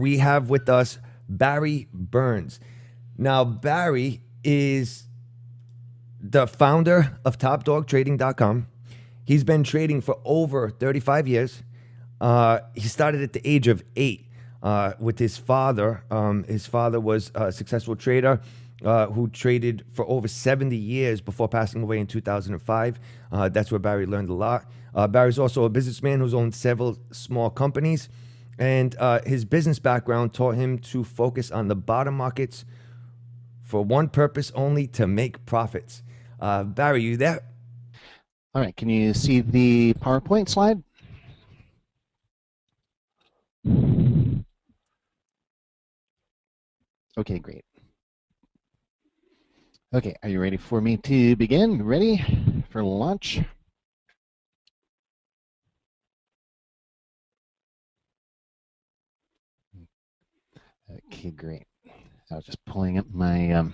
We have with us Barry Burns. Now, Barry is the founder of TopDogTrading.com. He's been trading for over 35 years. He started at the age of 8 with his father. His father was a successful trader who traded for over 70 years before passing away in 2005. That's where Barry learned a lot. Barry's also a businessman who's owned several small companies. And his business background taught him to focus on the bottom markets for one purpose only, to make profits. Barry, you there? All right, can you see the PowerPoint slide? Okay, great. Okay, are you ready for me to begin? Ready for launch? Okay, great. I was just pulling up my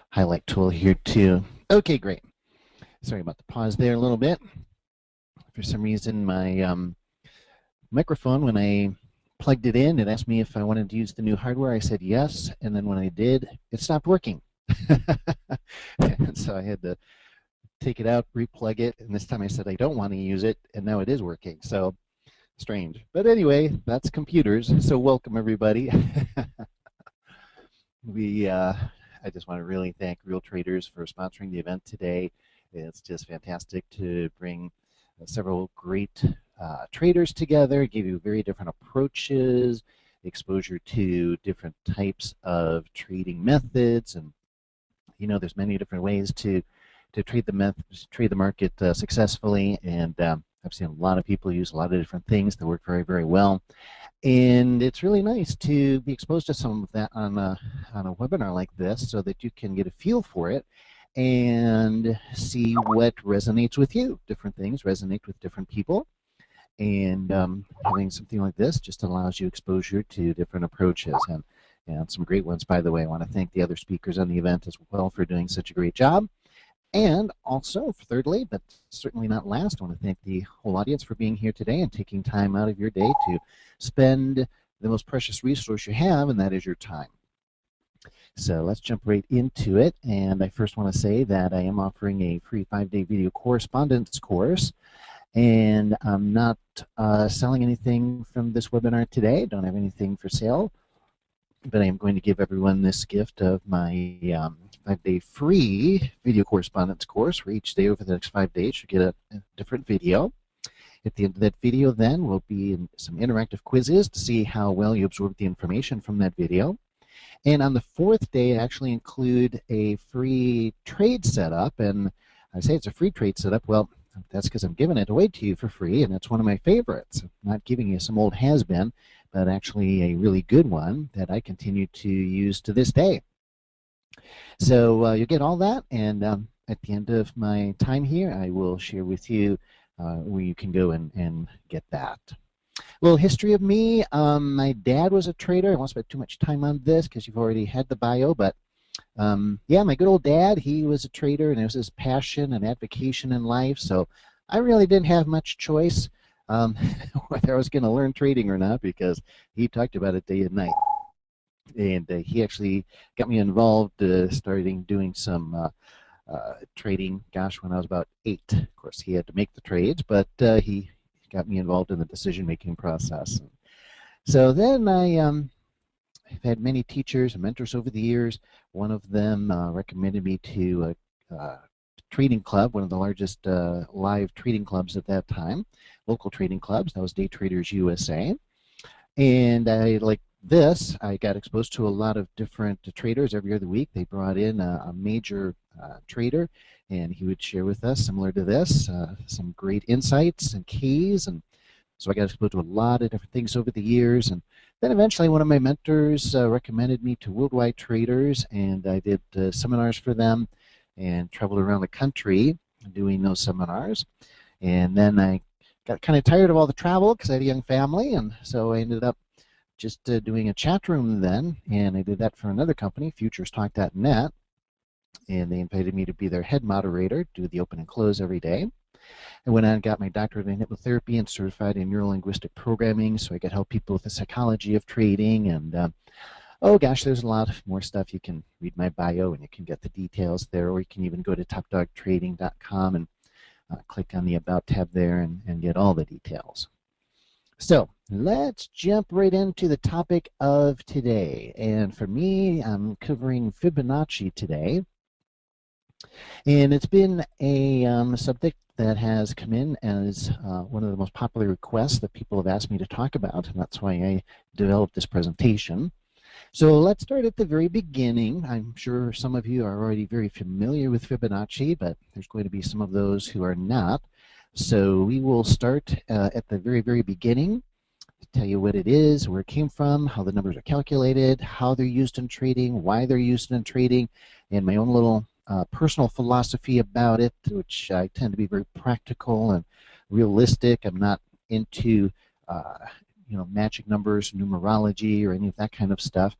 highlight tool here too. Okay, great. Sorry about the pause there a little bit. For some reason, my microphone, when I plugged it in, it asked me if I wanted to use the new hardware. I said yes, and then when I did, it stopped working. And so I had to take it out, replug it, and this time I said I don't want to use it, and now it is working. So strange. But anyway, that's computers. So welcome everybody. I just want to really thank Real Traders for sponsoring the event today. It's just fantastic to bring several great traders together, give you very different approaches, exposure to different types of trading methods, and you know there's many different ways to trade the market successfully, and I've seen a lot of people use a lot of different things that work very, very well. And it's really nice to be exposed to some of that on a webinar like this so that you can get a feel for it and see what resonates with you. Different things resonate with different people. And having something like this just allows you exposure to different approaches. And some great ones, by the way. I want to thank the other speakers on the event as well for doing such a great job. And also, thirdly, but certainly not last, I want to thank the whole audience for being here today and taking time out of your day to spend the most precious resource you have, and that is your time. So let's jump right into it. And I first want to say that I am offering a free 5-day video correspondence course. And I'm not selling anything from this webinar today. Don't have anything for sale. But I am going to give everyone this gift of my 5-day free video correspondence course. For each day over the next 5 days, you get a different video. At the end of that video, then, will be some interactive quizzes to see how well you absorb the information from that video. And on the 4th day, I actually include a free trade setup. And I say it's a free trade setup. Well, that's because I'm giving it away to you for free, and it's one of my favorites. I'm not giving you some old has-been, but actually a really good one that I continue to use to this day. So you'll get all that, and at the end of my time here, I will share with you where you can go and get that. A little history of me. My dad was a trader. I won't spend too much time on this because you've already had the bio, but yeah, my good old dad, he was a trader, and it was his passion and avocation in life, so I really didn't have much choice whether I was going to learn trading or not, because he talked about it day and night. And he actually got me involved starting doing some trading, gosh, when I was about 8. Of course, he had to make the trades, but he got me involved in the decision-making process. So then I've had many teachers and mentors over the years. One of them recommended me to a trading club, one of the largest live trading clubs at that time, local trading clubs. That was Day Traders USA. And I got exposed to a lot of different traders every other week. They brought in a major trader, and he would share with us, similar to this, some great insights and keys. And so I got exposed to a lot of different things over the years. And then eventually one of my mentors recommended me to Worldwide Traders, and I did seminars for them and traveled around the country doing those seminars. And then I got kind of tired of all the travel because I had a young family, and so I ended up just doing a chat room then, and I did that for another company, FuturesTalk.net, and they invited me to be their head moderator, do the open and close every day. I went on and got my doctorate in hypnotherapy and certified in neuro-linguistic programming, so I could help people with the psychology of trading. And oh gosh, there's a lot more stuff. You can read my bio and you can get the details there, or you can even go to topdogtrading.com and click on the About tab there and get all the details. So let's jump right into the topic of today. And for me, I'm covering Fibonacci today. And it's been a subject that has come in as one of the most popular requests that people have asked me to talk about, and that's why I developed this presentation. So let's start at the very beginning. I'm sure some of you are already very familiar with Fibonacci, but there's going to be some of those who are not. So we will start at the very, very beginning, tell you what it is, where it came from, how the numbers are calculated, how they're used in trading, why they're used in trading, and my own little personal philosophy about it, which I tend to be very practical and realistic. I'm not into magic numbers, numerology, or any of that kind of stuff.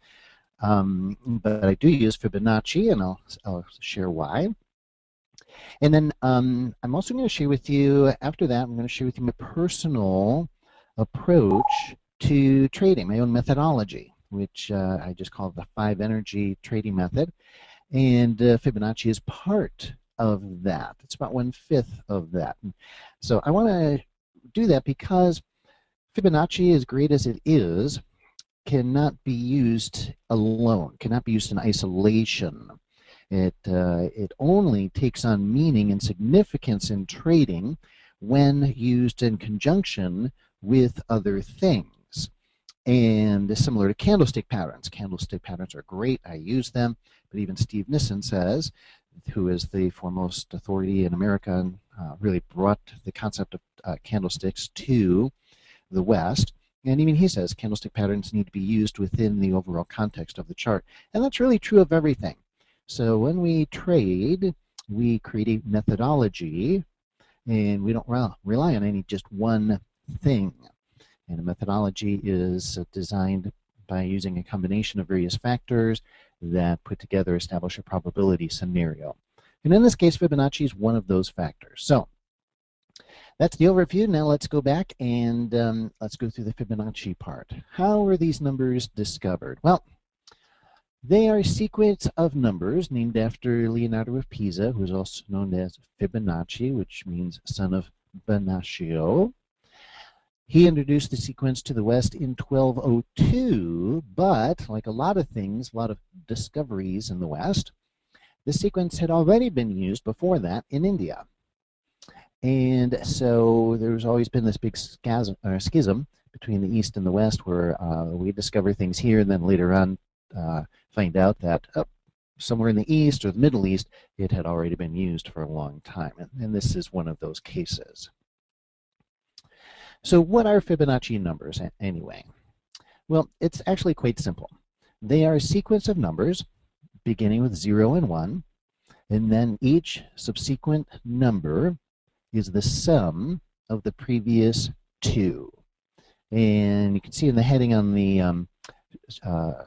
But I do use Fibonacci, and I'll share why. And then I'm also going to share with you, after that, I'm going to share with you my personal approach to trading, my own methodology, which I just call the 5 energy trading method. And Fibonacci is part of that. It's about 1/5 of that. So I want to do that because Fibonacci, as great as it is, cannot be used alone, cannot be used in isolation. It only takes on meaning and significance in trading when used in conjunction with other things. And similar to candlestick patterns. Candlestick patterns are great. I use them. But even Steve Nissen says, who is the foremost authority in America and really brought the concept of candlesticks to the West, and even he says candlestick patterns need to be used within the overall context of the chart. And that's really true of everything. So when we trade, we create a methodology, and we don't rely on any just one thing. And a methodology is designed by using a combination of various factors that put together establish a probability scenario. And in this case, Fibonacci is one of those factors. So that's the overview. Now let's go back and let's go through the Fibonacci part. How are these numbers discovered? Well, they are a sequence of numbers named after Leonardo of Pisa, who is also known as Fibonacci, which means son of Boccaccio. He introduced the sequence to the West in 1202, but like a lot of things, a lot of discoveries in the West, the sequence had already been used before that in India. And so there's always been this big schism between the East and the West, where we discover things here and then later on find out that somewhere in the East or the Middle East it had already been used for a long time. And this is one of those cases. So what are Fibonacci numbers anyway? Well, it's actually quite simple. They are a sequence of numbers beginning with 0 and 1, and then each subsequent number is the sum of the previous 2. And you can see in the heading on the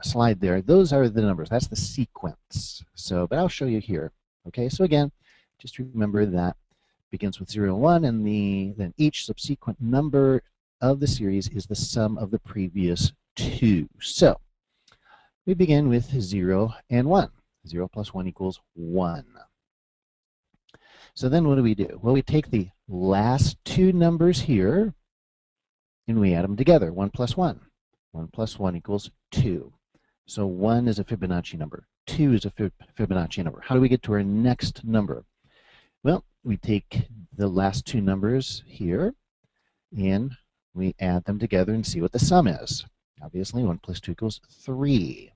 slide there, those are the numbers. That's the sequence. So, but I'll show you here. Okay, so again, just remember that begins with 0 and 1, and then each subsequent number of the series is the sum of the previous 2. So we begin with 0 and 1. 0 plus 1 equals 1. So then what do? Well, we take the last 2 numbers here and we add them together. 1 plus 1. 1 plus 1 equals 2. So 1 is a Fibonacci number. 2 is a Fibonacci number. How do we get to our next number? Well, we take the last 2 numbers here and we add them together and see what the sum is. Obviously, 1 plus 2 equals 3.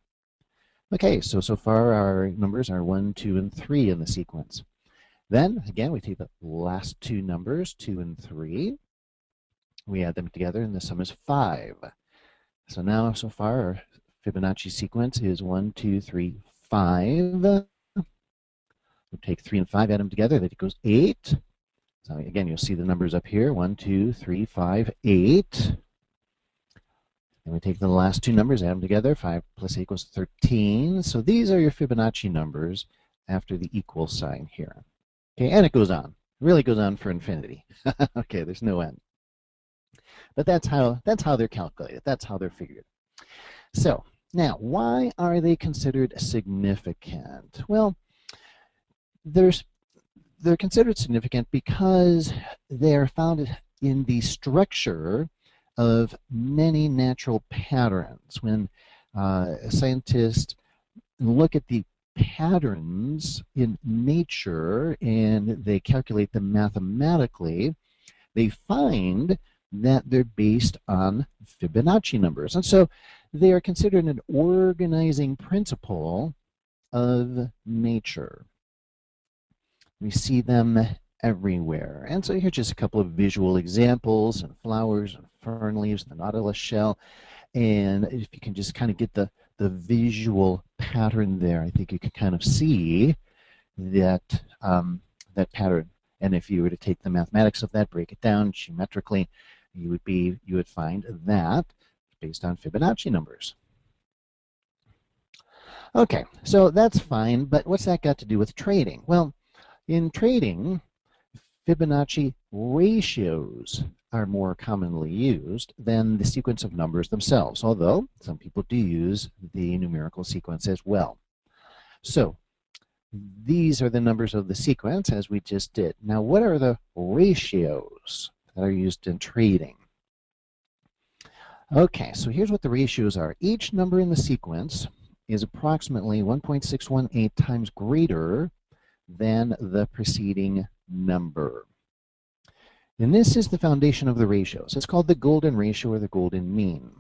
Okay, so far our numbers are 1, 2, and 3 in the sequence. Then, again, we take the last 2 numbers, 2 and 3. We add them together, and the sum is 5. So now, so far, our Fibonacci sequence is 1, 2, 3, 5. We take 3 and 5, add them together, that equals 8. So again, you'll see the numbers up here, 1, 2, 3, 5, 8. And we take the last 2 numbers, add them together, 5 plus 8 equals 13. So these are your Fibonacci numbers after the equal sign here. Okay, and it goes on. really goes on for infinity. Okay, there's no end. But that's how they're calculated. That's how they're figured. So now, why are they considered significant? Well, they're considered significant because they are found in the structure of many natural patterns. When scientists look at the patterns in nature and they calculate them mathematically, they find that they're based on Fibonacci numbers. And so they are considered an organizing principle of nature. We see them everywhere. And so here's just a couple of visual examples, and flowers and fern leaves, the nautilus shell. And if you can just kind of get the visual pattern there, I think you can kind of see that that pattern. And if you were to take the mathematics of that, break it down geometrically, you would find that based on Fibonacci numbers. Okay, so that's fine, but what's that got to do with trading? Well, in trading, Fibonacci ratios are more commonly used than the sequence of numbers themselves, although some people do use the numerical sequence as well. So these are the numbers of the sequence as we just did. Now, what are the ratios that are used in trading? Okay, so here's what the ratios are. Each number in the sequence is approximately 1.618 times greater than the preceding number. And this is the foundation of the ratios. It's called the golden ratio or the golden mean.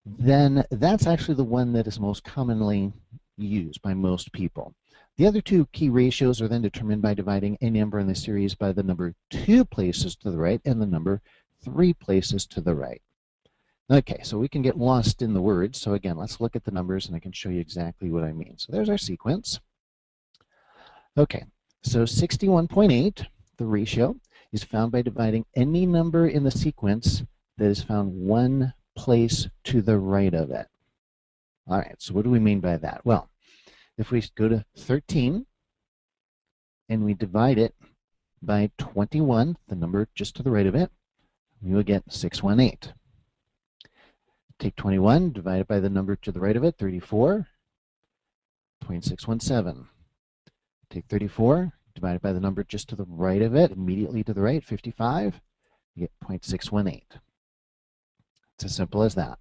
Then that's actually the one that is most commonly used by most people. The other two key ratios are then determined by dividing a number in the series by the number 2 places to the right and the number 3 places to the right. Okay, so we can get lost in the words. So again, let's look at the numbers and I can show you exactly what I mean. So there's our sequence. Okay, so 61.8, the ratio, is found by dividing any number in the sequence that is found 1 place to the right of it. All right, so what do we mean by that? Well, if we go to 13 and we divide it by 21, the number just to the right of it, we will get 618. Take 21, divide it by the number to the right of it, 34.617. Take 34, divide it by the number just to the right of it, immediately to the right, 55, you get 0.618. It's as simple as that.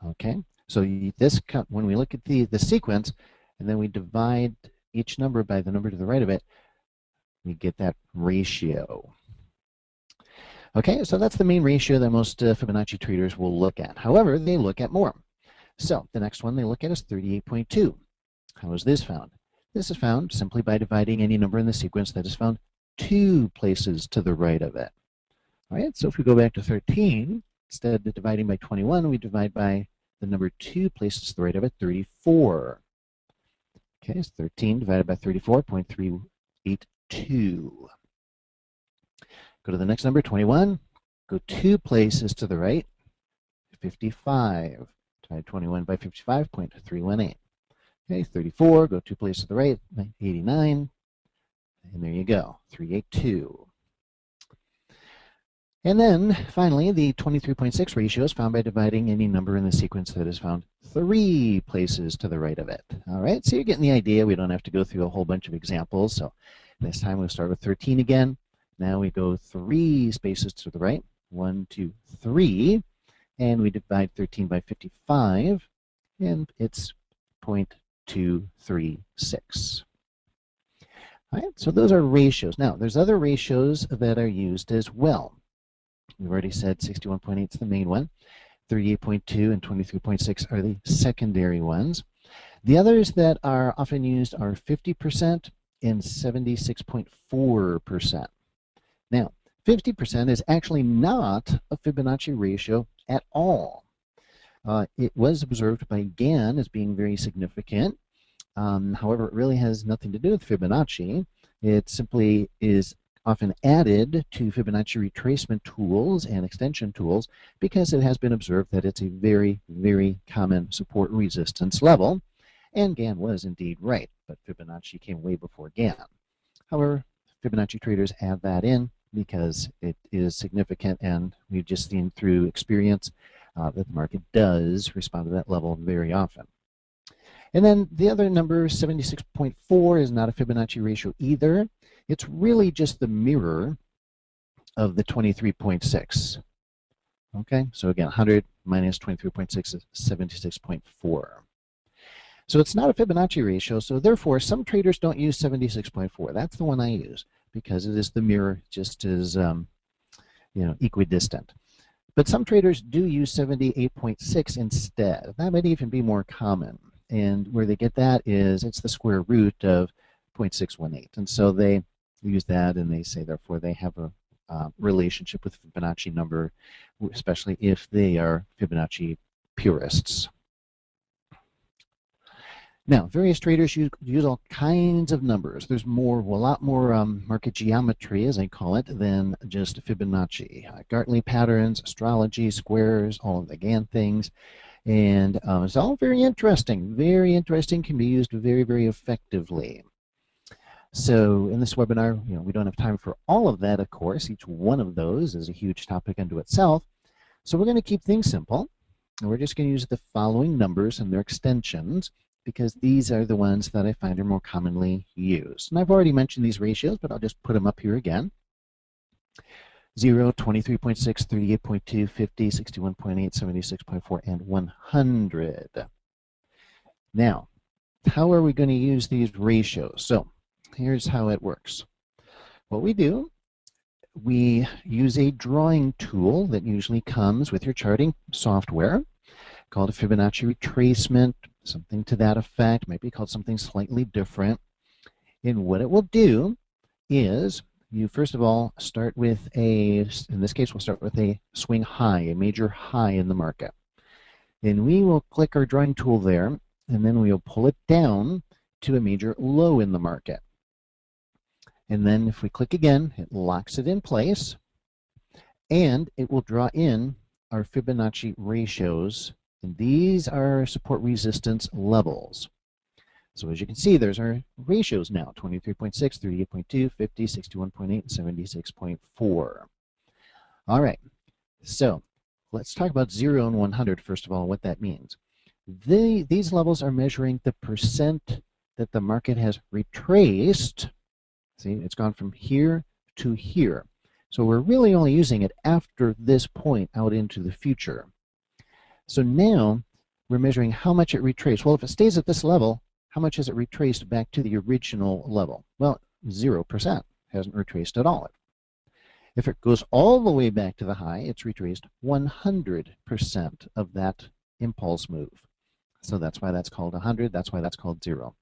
Okay, so when we look at the sequence, and then we divide each number by the number to the right of it, we get that ratio. Okay, so that's the main ratio that most Fibonacci traders will look at. However, they look at more. So the next one they look at is 38.2. How is this found? This is found simply by dividing any number in the sequence that is found 2 places to the right of it. All right, so if we go back to 13, instead of dividing by 21, we divide by the number 2 places to the right of it, 34. Okay, so 13 divided by 34.382. Go to the next number, 21. Go 2 places to the right, 55. Divide 21 by 55.318. Okay, 34. Go 2 places to the right, 89. And there you go, 382. And then, finally, the 23.6 ratio is found by dividing any number in the sequence that is found 3 places to the right of it. All right, so you're getting the idea. We don't have to go through a whole bunch of examples. So this time we'll start with 13 again. Now we go 3 spaces to the right, 1, 2, 3, and we divide 13 by 55, and it's 0.236. All right, so those are ratios. Now, there's other ratios that are used as well. We've already said 61.8 is the main one. 38.2 and 23.6 are the secondary ones. The others that are often used are 50% and 76.4%. Now, 50% is actually not a Fibonacci ratio at all. It was observed by Gann as being very significant. However, it really has nothing to do with Fibonacci. It simply is often added to Fibonacci retracement tools and extension tools because it has been observed that it's a very, very common support resistance level. And Gann was indeed right, but Fibonacci came way before Gann. However, Fibonacci traders add that in because it is significant, and we've just seen through experience that the market does respond to that level very often. And then the other number, 76.4, is not a Fibonacci ratio either. It's really just the mirror of the 23.6. Okay, so again, 100 minus 23.6 is 76.4. So it's not a Fibonacci ratio, so therefore some traders don't use 76.4. That's the one I use because it is the mirror, just as equidistant. But some traders do use 78.6 instead. That might even be more common. And where they get that is it's the square root of 0.618. And so they use that and they say, therefore, they have a relationship with Fibonacci number, especially if they are Fibonacci purists. Now, various traders use all kinds of numbers. There's a lot more market geometry, as I call it, than just Fibonacci. Gartley patterns, astrology, squares, all of the Gann things. And it's all very interesting. Very interesting, can be used very, very effectively. So in this webinar, we don't have time for all of that, of course. Each one of those is a huge topic unto itself. So we're going to keep things simple. And we're just going to use the following numbers and their extensions, because these are the ones that I find are more commonly used. And I've already mentioned these ratios, but I'll just put them up here again. 0, 23.6, 38.2, 50, 61.8, 76.4, and 100. Now, how are we going to use these ratios? So here's how it works. What we do, we use a drawing tool that usually comes with your charting software called a Fibonacci retracement, something to that effect, might be called something slightly different. And what it will do is you first of all start with in this case we'll start with a swing high, a major high in the market. And we will click our drawing tool there, and then we'll pull it down to a major low in the market. And then if we click again, it locks it in place, and it will draw in our Fibonacci ratios. And these are support resistance levels. So as you can see, there's our ratios now, 23.6, 38.2, 50, 61.8, 76.4. All right, so let's talk about 0 and 100 first of all, what that means. These levels are measuring the percent that the market has retraced. See, it's gone from here to here. So we're really only using it after this point out into the future. So now we're measuring how much it retraced. Well, if it stays at this level, how much has it retraced back to the original level? Well, 0%. Hasn't retraced at all. If it goes all the way back to the high, it's retraced 100% of that impulse move. So that's why that's called 100. That's why that's called 0.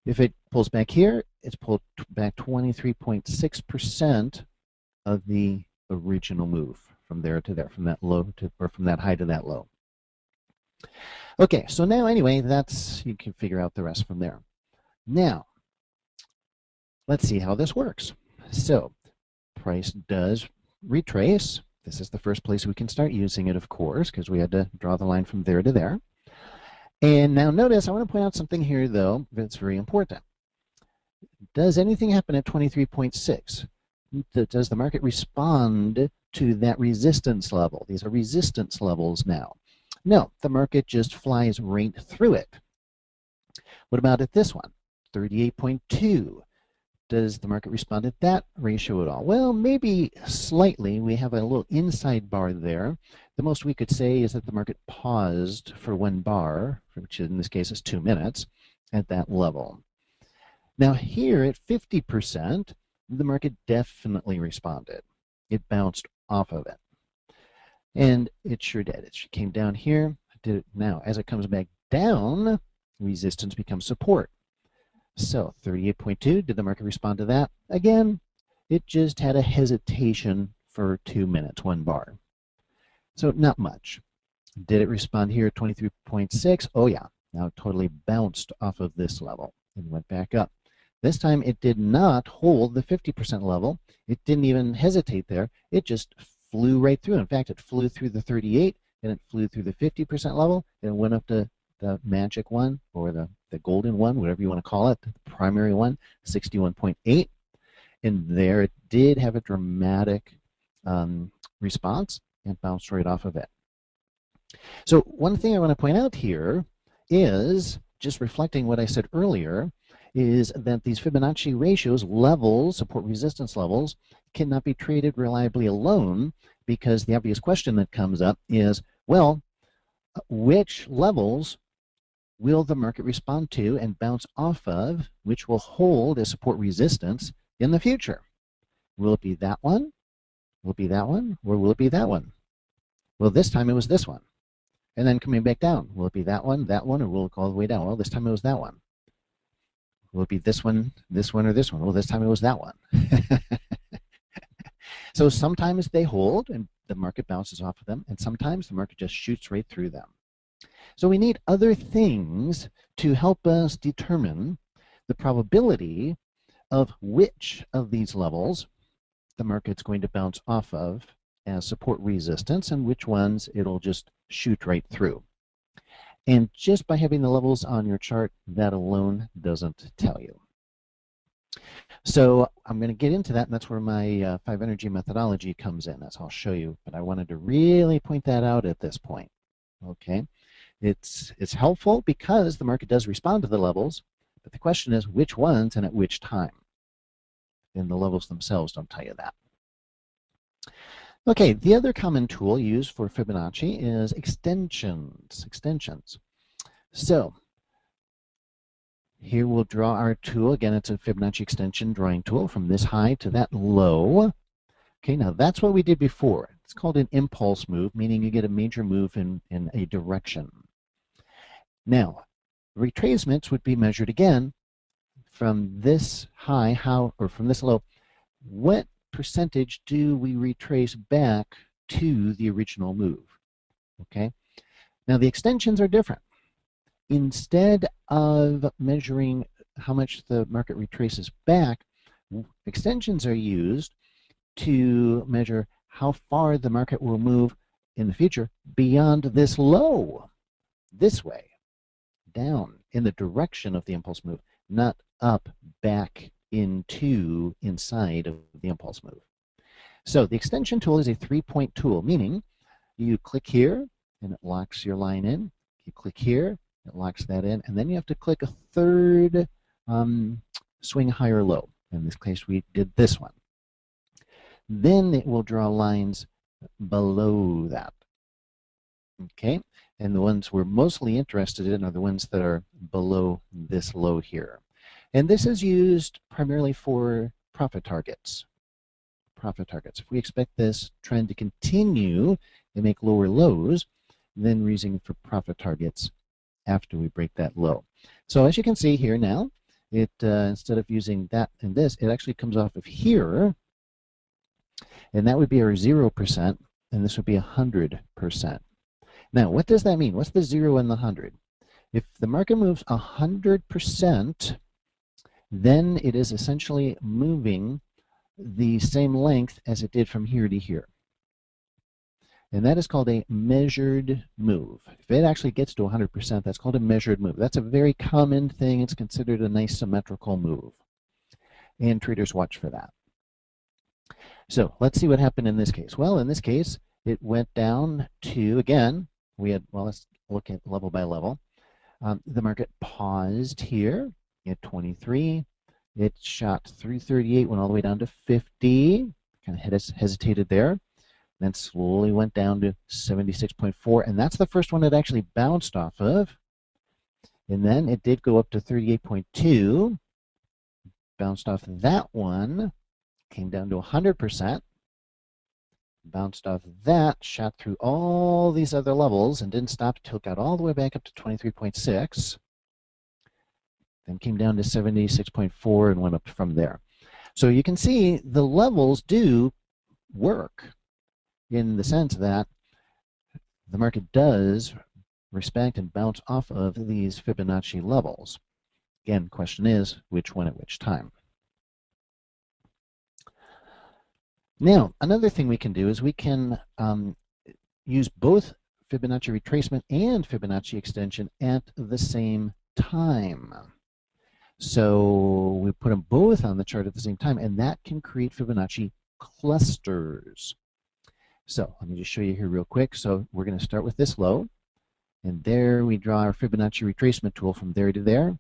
If it pulls back here, it's pulled back 23.6% of the original move from there to there, from that low to, or from that high to that low. Okay, so now anyway, you can figure out the rest from there. Now, let's see how this works. So, price does retrace. This is the first place we can start using it, of course, because we had to draw the line from there to there. And now notice, I want to point out something here, though, that's very important. Does anything happen at 23.6? Does the market respond to that resistance level? These are resistance levels now. No, the market just flies right through it. What about at this one, 38.2? Does the market respond at that ratio at all? Well, maybe slightly. We have a little inside bar there. The most we could say is that the market paused for 1 bar, which in this case is 2 minutes, at that level. Now here at 50%, the market definitely responded. It bounced off of it. And it sure did. It came down here, did it now. As it comes back down, resistance becomes support. So 38.2, did the market respond to that? Again, it just had a hesitation for 2 minutes, 1 bar. So not much. Did it respond here at 23.6? Oh yeah, now it totally bounced off of this level and went back up. This time it did not hold the 50% level. It didn't even hesitate there. It just flew right through. In fact, it flew through the 38 and it flew through the 50% level and it went up to the magic one, or the golden one, whatever you want to call it, the primary one, 61.8. And there it did have a dramatic response and bounced right off of it. So one thing I want to point out here is, just reflecting what I said earlier, is that these Fibonacci ratios, levels, support resistance levels, cannot be traded reliably alone, because the obvious question that comes up is, well, which levels will the market respond to and bounce off of, which will hold as support resistance in the future? Will it be that one? Will it be that one? Or will it be that one? Well, this time it was this one. And then coming back down, will it be that one, or will it go all the way down? Well, this time it was that one. Will it be this one, or this one? Well, this time it was that one. So sometimes they hold and the market bounces off of them, and sometimes the market just shoots right through them. So we need other things to help us determine the probability of which of these levels the market's going to bounce off of as support resistance and which ones it'll just shoot right through. And just by having the levels on your chart, that alone doesn't tell you. So I'm going to get into that, and that's where my 5 energy methodology comes in. That's what I'll show you, but I wanted to really point that out at this point. Okay, it's helpful because the market does respond to the levels, but the question is which ones and at which time. And the levels themselves don't tell you that. Okay, the other common tool used for Fibonacci is extensions. So here we'll draw our tool. Again, it's a Fibonacci extension drawing tool from this high to that low. Okay, now that's what we did before. It's called an impulse move, meaning you get a major move in a direction. Now, retracements would be measured again from this high, or from this low. What percentage do we retrace back to the original move? Okay, now the extensions are different. Instead of measuring how much the market retraces back, extensions are used to measure how far the market will move in the future beyond this low, this way, down in the direction of the impulse move, not up, back inside of the impulse move. So the extension tool is a 3-point tool, meaning you click here and it locks your line in. You click here, it locks that in, and then you have to click a third swing high or low. In this case, we did this one. Then it will draw lines below that. Okay, and the ones we're mostly interested in are the ones that are below this low here. And this is used primarily for profit targets. If we expect this trend to continue and make lower lows, then we're using for profit targets after we break that low. So as you can see here now, it instead of using that and this, it actually comes off of here, and that would be our 0%, and this would be 100%. Now, what does that mean? What's the 0 and the 100? If the market moves 100%, then it is essentially moving the same length as it did from here to here. And that is called a measured move. If it actually gets to 100%, that's called a measured move. That's a very common thing. It's considered a nice symmetrical move. And traders watch for that. So let's see what happened in this case. Well, in this case, it went down to, again, let's look at level by level. The market paused here at 23. It shot through 38, went all the way down to 50, kind of hesitated there, then slowly went down to 76.4, and that's the first one it actually bounced off of. And then it did go up to 38.2, bounced off that one, came down to 100%, bounced off that, shot through all these other levels, and didn't stop until it got all the way back up to 23.6. Then came down to 76.4 and went up from there. So you can see the levels do work in the sense that the market does respect and bounce off of these Fibonacci levels. Again, question is, which one at which time? Now, another thing we can do is we can use both Fibonacci retracement and Fibonacci extension at the same time. So we put them both on the chart at the same time, and that can create Fibonacci clusters. So let me just show you here real quick. So we're going to start with this low, and there we draw our Fibonacci retracement tool from there to there.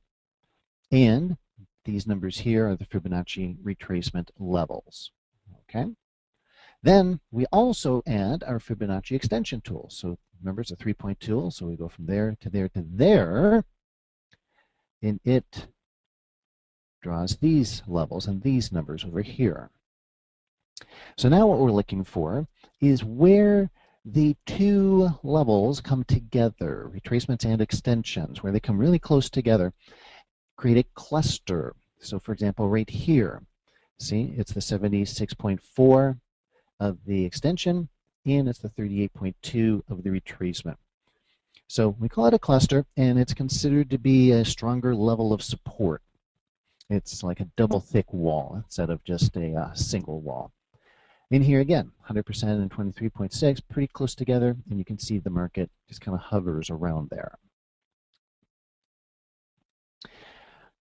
And these numbers here are the Fibonacci retracement levels. Okay. Then we also add our Fibonacci extension tool. So remember, it's a 3-point tool, so we go from there to there to there, and it draws these levels and these numbers over here. So now what we're looking for is where the two levels come together, retracements and extensions, where they come really close together, create a cluster. So for example, right here, see, it's the 76.4 of the extension, and it's the 38.2 of the retracement. So we call it a cluster, and it's considered to be a stronger level of support. It's like a double thick wall instead of just a single wall. In here again, 100% and 23.6, pretty close together, and you can see the market just kind of hovers around there.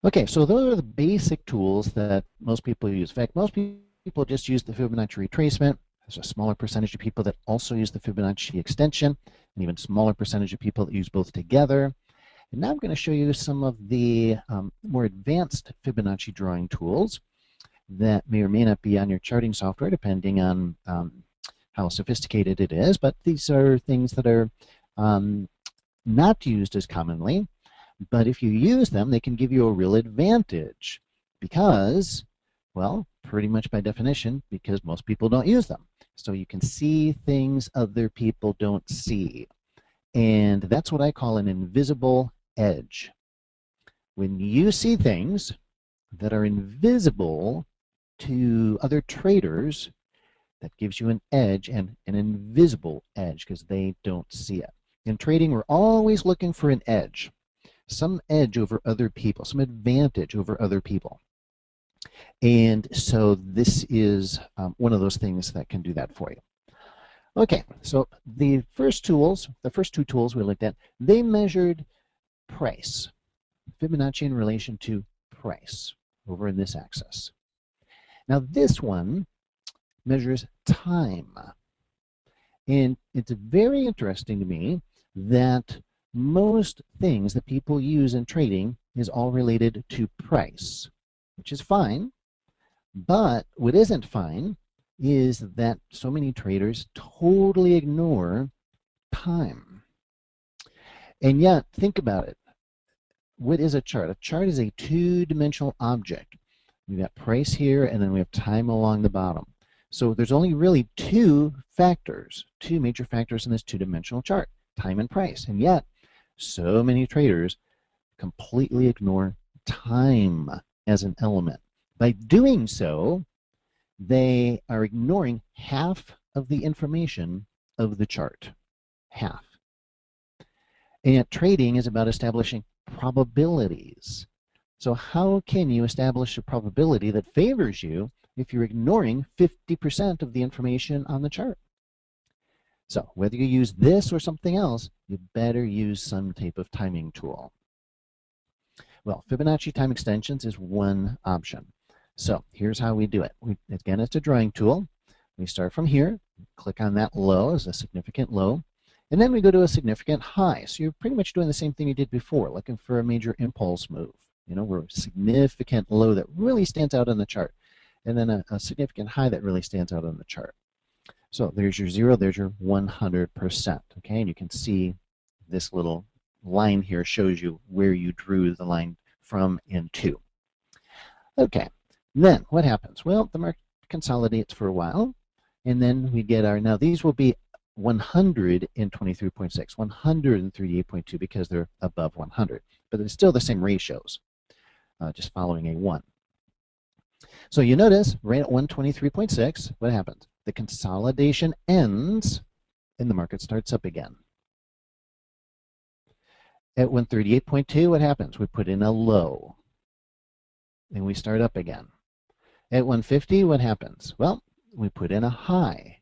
Okay, so those are the basic tools that most people use. In fact, most people just use the Fibonacci retracement. There's a smaller percentage of people that also use the Fibonacci extension, an even smaller percentage of people that use both together. And now I'm going to show you some of the more advanced Fibonacci drawing tools that may or may not be on your charting software, depending on how sophisticated it is. But these are things that are not used as commonly. But if you use them, they can give you a real advantage because, well, pretty much by definition, because most people don't use them. So you can see things other people don't see. And that's what I call an invisible edge. When you see things that are invisible to other traders, that gives you an edge, and an invisible edge because they don't see it. In trading, we're always looking for an edge, some edge over other people, some advantage over other people. And so this is one of those things that can do that for you. Okay, so the first two tools we looked at, they measured price, Fibonacci in relation to price over in this axis. Now this one measures time. And it's very interesting to me that most things that people use in trading is all related to price, which is fine. But what isn't fine is that so many traders totally ignore time. And yet, think about it. What is a chart? A chart is a two-dimensional object. We've got price here, and then we have time along the bottom. So there's only really two major factors in this two-dimensional chart, time and price. And yet, so many traders completely ignore time as an element. By doing so, they are ignoring half of the information of the chart. Half. And yet trading is about establishing probabilities. So how can you establish a probability that favors you if you're ignoring 50% of the information on the chart? So whether you use this or something else, you better use some type of timing tool. Well, Fibonacci time extensions is one option. So here's how we do it. Again, it's a drawing tool. We start from here, click on that low as a significant low, and then we go to a significant high. So you're pretty much doing the same thing you did before, looking for a major impulse move. You know, we're a significant low that really stands out on the chart, and then a significant high that really stands out on the chart. So there's your 0, there's your 100%. Okay, and you can see this little line here shows you where you drew the line from and to. Okay, then what happens? Well, the market consolidates for a while, and then we get our, now these will be 100 in 23.6, 138.2 because they're above 100, but it's still the same ratios, just following a 1. So you notice right at 123.6, what happens? The consolidation ends and the market starts up again. At 138.2, what happens? We put in a low and we start up again. At 150, what happens? Well, we put in a high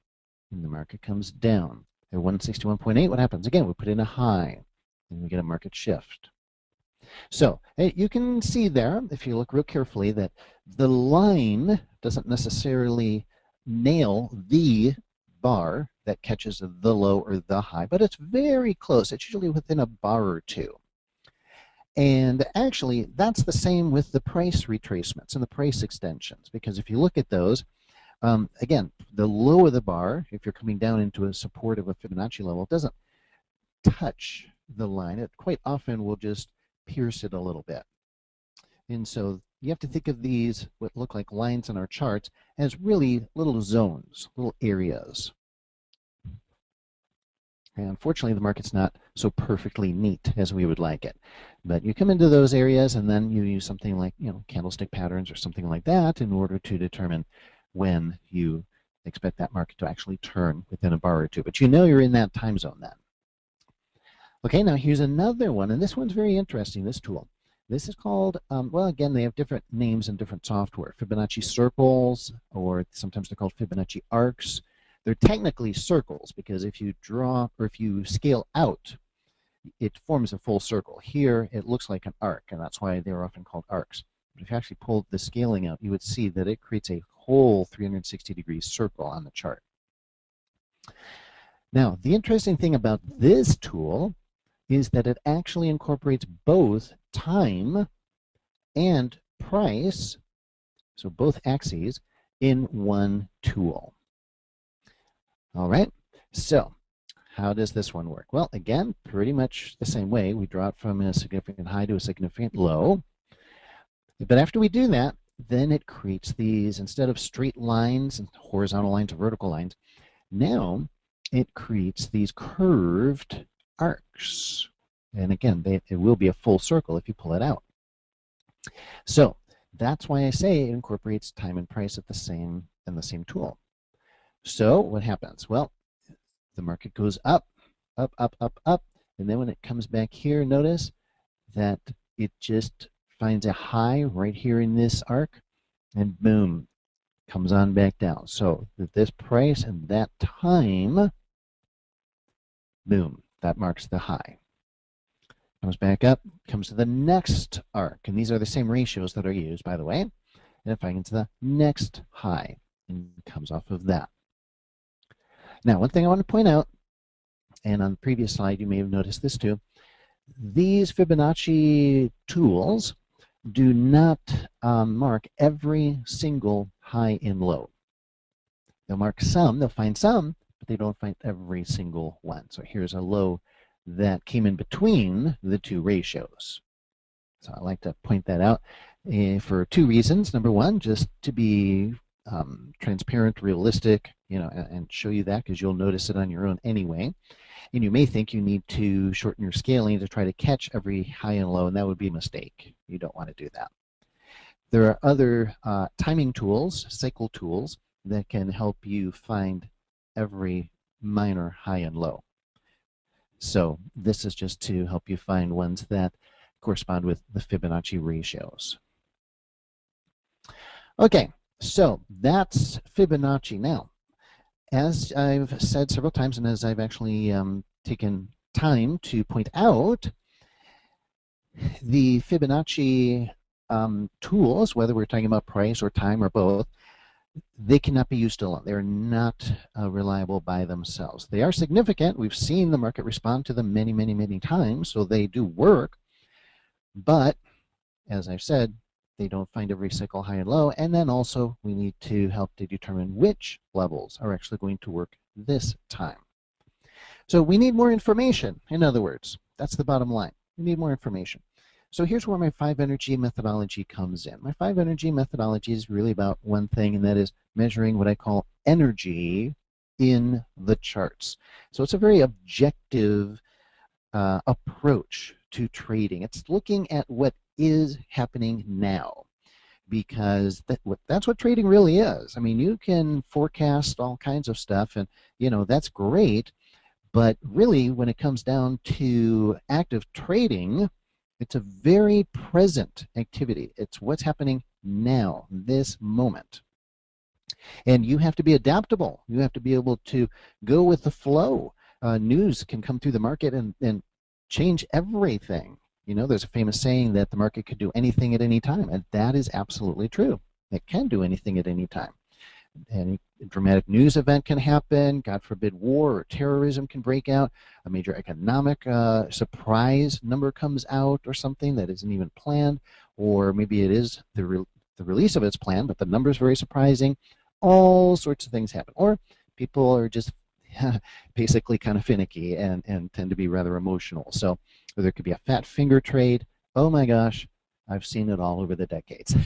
and the market comes down. At 161.8, what happens? Again, we put in a high and we get a market shift. So you can see there, if you look real carefully, that the line doesn't necessarily nail the bar that catches the low or the high, but it's very close. It's usually within a bar or two. And actually, that's the same with the price retracements and the price extensions, because if you look at those, again, the lower the bar, if you're coming down into a support of a Fibonacci level, it doesn't touch the line. It quite often will just pierce it a little bit. And so you have to think of these, what look like lines in our charts, as really little zones, little areas. And unfortunately, the market's not so perfectly neat as we would like it. But you come into those areas and then you use something like, candlestick patterns or something like that in order to determine when you expect that market to actually turn within a bar or two. But you're in that time zone then. Okay, now here's another one, and this one's very interesting, this tool. This is called, well, again, they have different names in different software. Fibonacci circles, or sometimes they're called Fibonacci arcs. They're technically circles because if you draw or if you scale out, it forms a full circle. Here, it looks like an arc, and that's why they're often called arcs. But if you actually pulled the scaling out, you would see that it creates a whole 360-degree circle on the chart. Now, the interesting thing about this tool is that it actually incorporates both time and price, so both axes, in one tool. All right, so how does this one work? Well, again, pretty much the same way. We draw it from a significant high to a significant low. But after we do that, then it creates these, instead of straight lines and horizontal lines or vertical lines, now it creates these curved arcs. And again, it will be a full circle if you pull it out. So that's why I say it incorporates time and price in the same tool. So what happens? Well, the market goes up, up, up, up, up, and then when it comes back here, notice that it just finds a high right here in this arc, and boom, comes on back down. So this price and that time, boom, that marks the high. Comes back up, comes to the next arc, and these are the same ratios that are used, by the way, and it finds the next high and comes off of that. Now, one thing I want to point out, and on the previous slide you may have noticed this too, these Fibonacci tools do not mark every single high and low. They'll mark some, they'll find some, but they don't find every single one. So here's a low that came in between the two ratios. So I like to point that out for two reasons. Number one, just to be transparent, realistic, and show you that because you'll notice it on your own anyway. And you may think you need to shorten your scaling to try to catch every high and low, and that would be a mistake. You don't want to do that. There are other timing tools, cycle tools, that can help you find every minor high and low. So this is just to help you find ones that correspond with the Fibonacci ratios. Okay, so that's Fibonacci. Now, as I've said several times, and as I've actually taken time to point out, the Fibonacci tools, whether we're talking about price or time or both, they cannot be used alone. They're not reliable by themselves. They are significant. We've seen the market respond to them many, many, many times, so they do work. But, as I've said, they don't find every cycle high and low, and then also we need to help to determine which levels are actually going to work this time. So we need more information, in other words. That's the bottom line. We need more information. So here's where my 5 energy methodology comes in. My 5 energy methodology is really about one thing, and that is measuring what I call energy in the charts. So it's a very objective approach to trading. It's looking at what is happening now, because that's what trading really is. I mean, you can forecast all kinds of stuff, and that's great, but really when it comes down to active trading, it's a very present activity. It's what's happening now, this moment. And you have to be adaptable. You have to be able to go with the flow. News can come through the market and change everything. You know, there's a famous saying that the market could do anything at any time, and that is absolutely true. It can do anything at any time. Any dramatic news event can happen. God forbid, war or terrorism can break out. A major economic surprise number comes out, or something that isn't even planned, or maybe it is the release of its plan, but the number is very surprising. All sorts of things happen, or people are just basically kind of finicky and tend to be rather emotional. So there could be a fat finger trade. Oh my gosh, I've seen it all over the decades.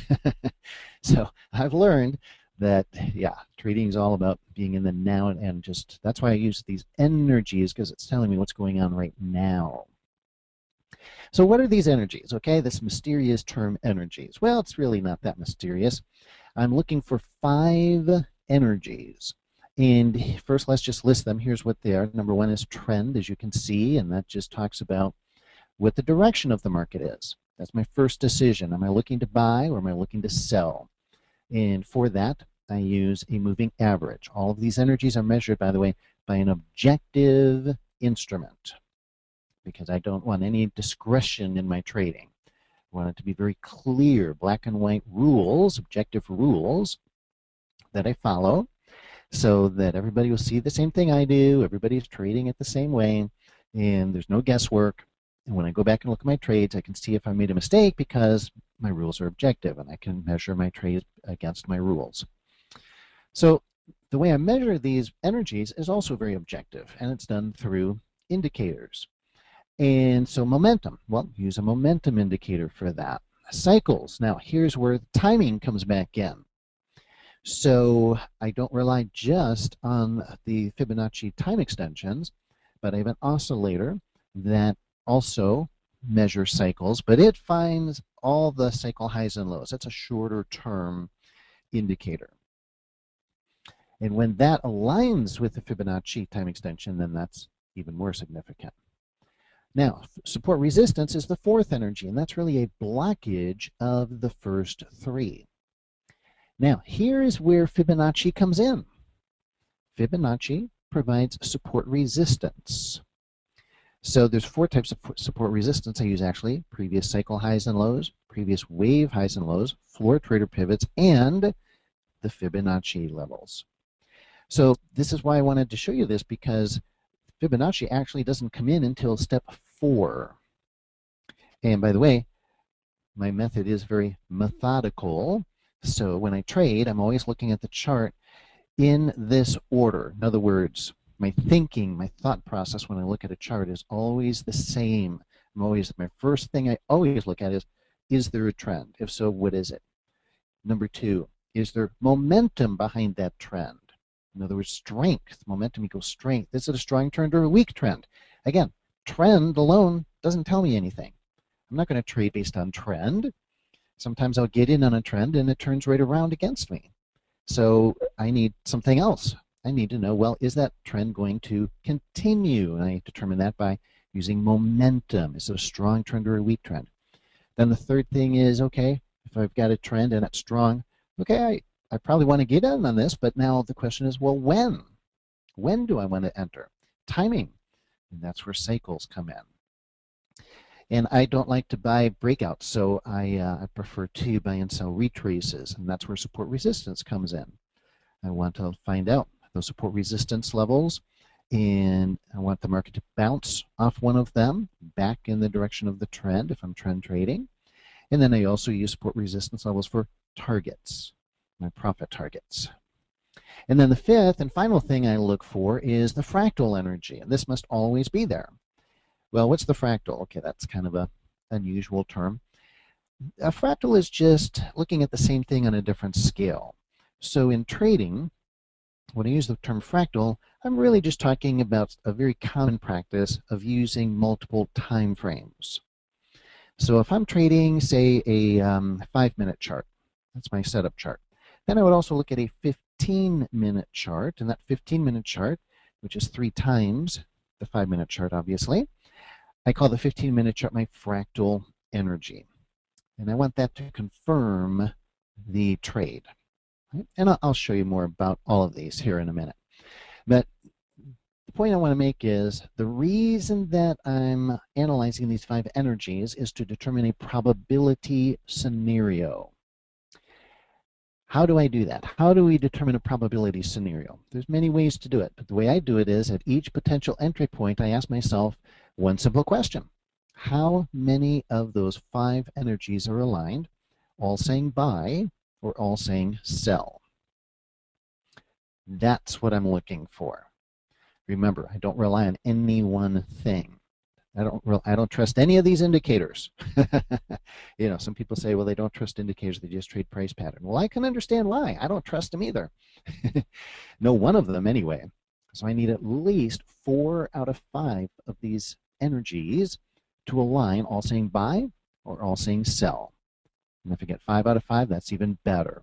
So I've learned that, yeah, trading is all about being in the now, and just that's why I use these energies, because it's telling me what's going on right now. So what are these energies? Okay, this mysterious term energies. Well, it's really not that mysterious. I'm looking for 5 energies. And first, let's just list them. Here's what they are. Number 1 is trend, as you can see, and that just talks about what the direction of the market is. That's my first decision. Am I looking to buy or am I looking to sell? And for that, I use a moving average. All of these energies are measured, by the way, by an objective instrument, because I don't want any discretion in my trading. I want it to be very clear, black and white rules, objective rules that I follow, so that everybody will see the same thing I do. Everybody's trading it the same way, and there's no guesswork. And when I go back and look at my trades, I can see if I made a mistake, because my rules are objective, and I can measure my trades against my rules. So the way I measure these energies is also very objective, and it's done through indicators. And so momentum, well, use a momentum indicator for that. Cycles, now here's where timing comes back in. So I don't rely just on the Fibonacci time extensions, but I have an oscillator that also measures cycles, but it finds all the cycle highs and lows. That's a shorter term indicator. And when that aligns with the Fibonacci time extension, then that's even more significant. Now, support resistance is the 4th energy, and that's really a blockage of the first 3. Now, here is where Fibonacci comes in. Fibonacci provides support resistance. So there's 4 types of support resistance I use, actually: previous cycle highs and lows, previous wave highs and lows, floor trader pivots, and the Fibonacci levels. So this is why I wanted to show you this, because Fibonacci actually doesn't come in until step 4. And by the way, my method is very methodical. So when I trade, I'm always looking at the chart in this order. In other words, my thinking, my thought process when I look at a chart is always the same. My first thing I always look at is there a trend? If so, what is it? Number 2, is there momentum behind that trend? In other words, strength. Momentum equals strength. Is it a strong trend or a weak trend? Again, trend alone doesn't tell me anything. I'm not going to trade based on trend. Sometimes I'll get in on a trend and it turns right around against me. So I need something else. I need to know, well, is that trend going to continue? And I determine that by using momentum. Is it a strong trend or a weak trend? Then the third thing is, okay, if I've got a trend and it's strong, okay, I probably want to get in on this, but now the question is, well, when? When do I want to enter? Timing. And that's where cycles come in. And I don't like to buy breakouts, so I prefer to buy and sell retraces, and that's where support resistance comes in. I want to find out those support resistance levels, and I want the market to bounce off one of them back in the direction of the trend if I'm trend trading. And then I also use support resistance levels for targets, my profit targets. And then the 5th and final thing I look for is the fractal energy, and this must always be there. Well, what's the fractal? Okay, that's kind of an unusual term. A fractal is just looking at the same thing on a different scale. So in trading, when I use the term fractal, I'm really just talking about a very common practice of using multiple time frames. So if I'm trading, say, a 5-minute chart, that's my setup chart, then I would also look at a 15-minute chart, and that 15-minute chart, which is 3 times the 5-minute chart, obviously, I call the 15-minute chart my fractal energy. And I want that to confirm the trade. And I'll show you more about all of these here in a minute. But the point I want to make is the reason that I'm analyzing these 5 energies is to determine a probability scenario. How do I do that? How do we determine a probability scenario? There's many ways to do it, but the way I do it is at each potential entry point, I ask myself one simple question. How many of those 5 energies are aligned, all saying buy or all saying sell? That's what I'm looking for. Remember, I don't rely on any one thing. I don't trust any of these indicators. You know, some people say, well, they don't trust indicators, they just trade price pattern. Well, I can understand why. I don't trust them either. No one of them anyway. So I need at least 4 out of 5 of these energies to align, all saying buy or all saying sell. And if I get 5 out of 5, that's even better.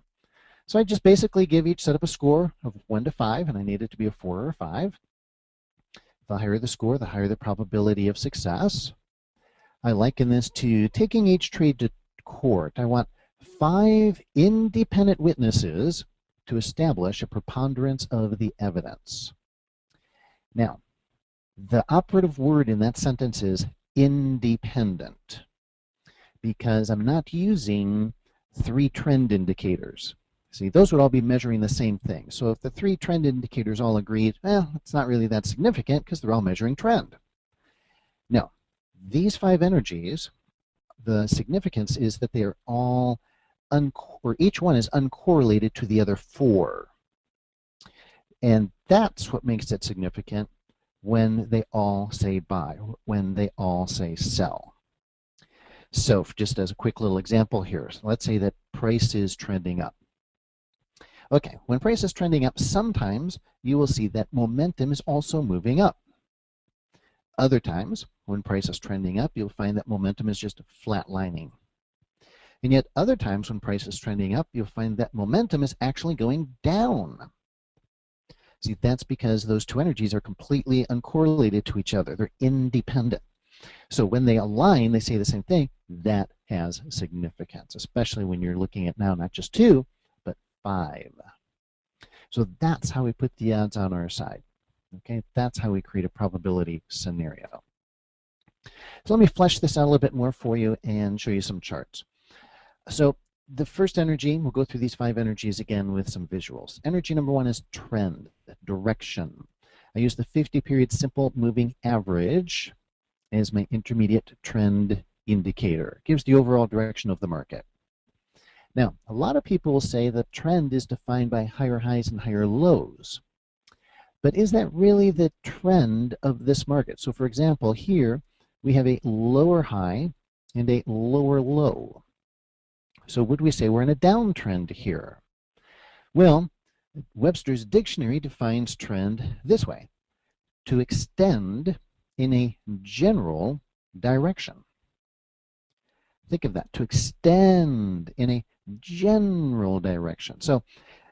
So I just basically give each setup a score of 1 to 5, and I need it to be a 4 or a 5. The higher the score, the higher the probability of success. I liken this to taking each trade to court. I want 5 independent witnesses to establish a preponderance of the evidence. Now, the operative word in that sentence is independent, because I'm not using 3 trend indicators. See, those would all be measuring the same thing. So if the 3 trend indicators all agreed, well, it's not really that significant because they're all measuring trend. Now, these 5 energies, the significance is that they are all, or each one is uncorrelated to the other 4. And that's what makes it significant when they all say buy, when they all say sell. So just as a quick little example here, so let's say that price is trending up. Okay, when price is trending up, sometimes you will see that momentum is also moving up. Other times, when price is trending up, you'll find that momentum is just flatlining. And yet other times when price is trending up, you'll find that momentum is actually going down. See, that's because those 2 energies are completely uncorrelated to each other. They're independent. So when they align, they say the same thing. That has significance, especially when you're looking at now not just 2, but 5. So that's how we put the odds on our side. Okay, that's how we create a probability scenario. So let me flesh this out a little bit more for you and show you some charts. So the first energy, we'll go through these 5 energies again with some visuals. Energy number 1 is trend, direction. I use the 50-period simple moving average as my intermediate trend indicator. It gives the overall direction of the market. Now, a lot of people will say the trend is defined by higher highs and higher lows. But is that really the trend of this market? So for example, here we have a lower high and a lower low. So would we say we're in a downtrend here? Well, Webster's dictionary defines trend this way: to extend in a general direction. Think of that, to extend in a general direction. So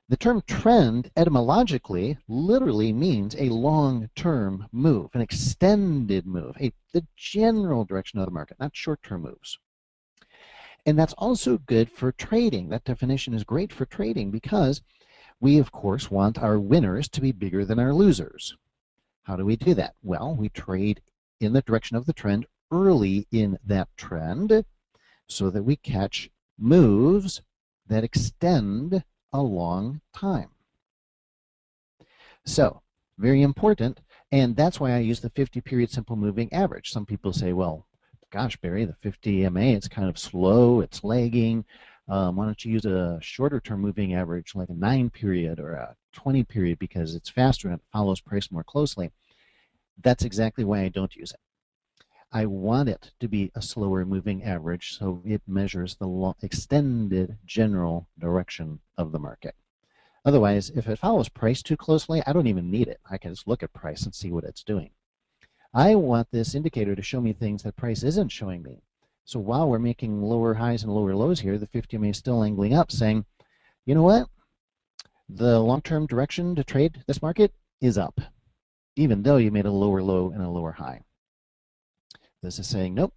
the term trend etymologically literally means a long-term move, an extended move, the general direction of the market, not short-term moves. And that's also good for trading. That definition is great for trading because we, of course, want our winners to be bigger than our losers. How do we do that? Well, we trade in the direction of the trend early in that trend so that we catch moves that extend a long time. So, very important, and that's why I use the 50-period simple moving average. Some people say, well, gosh, Barry, the 50 MA, it's kind of slow, it's lagging. Why don't you use a shorter term moving average like a 9-period or a 20-period because it's faster and it follows price more closely? That's exactly why I don't use it. I want it to be a slower moving average so it measures the extended general direction of the market. Otherwise, if it follows price too closely, I don't even need it. I can just look at price and see what it's doing. I want this indicator to show me things that price isn't showing me. So while we're making lower highs and lower lows here, the 50 MA is still angling up, saying, you know what? The long-term direction to trade this market is up, even though you made a lower low and a lower high. This is saying, nope,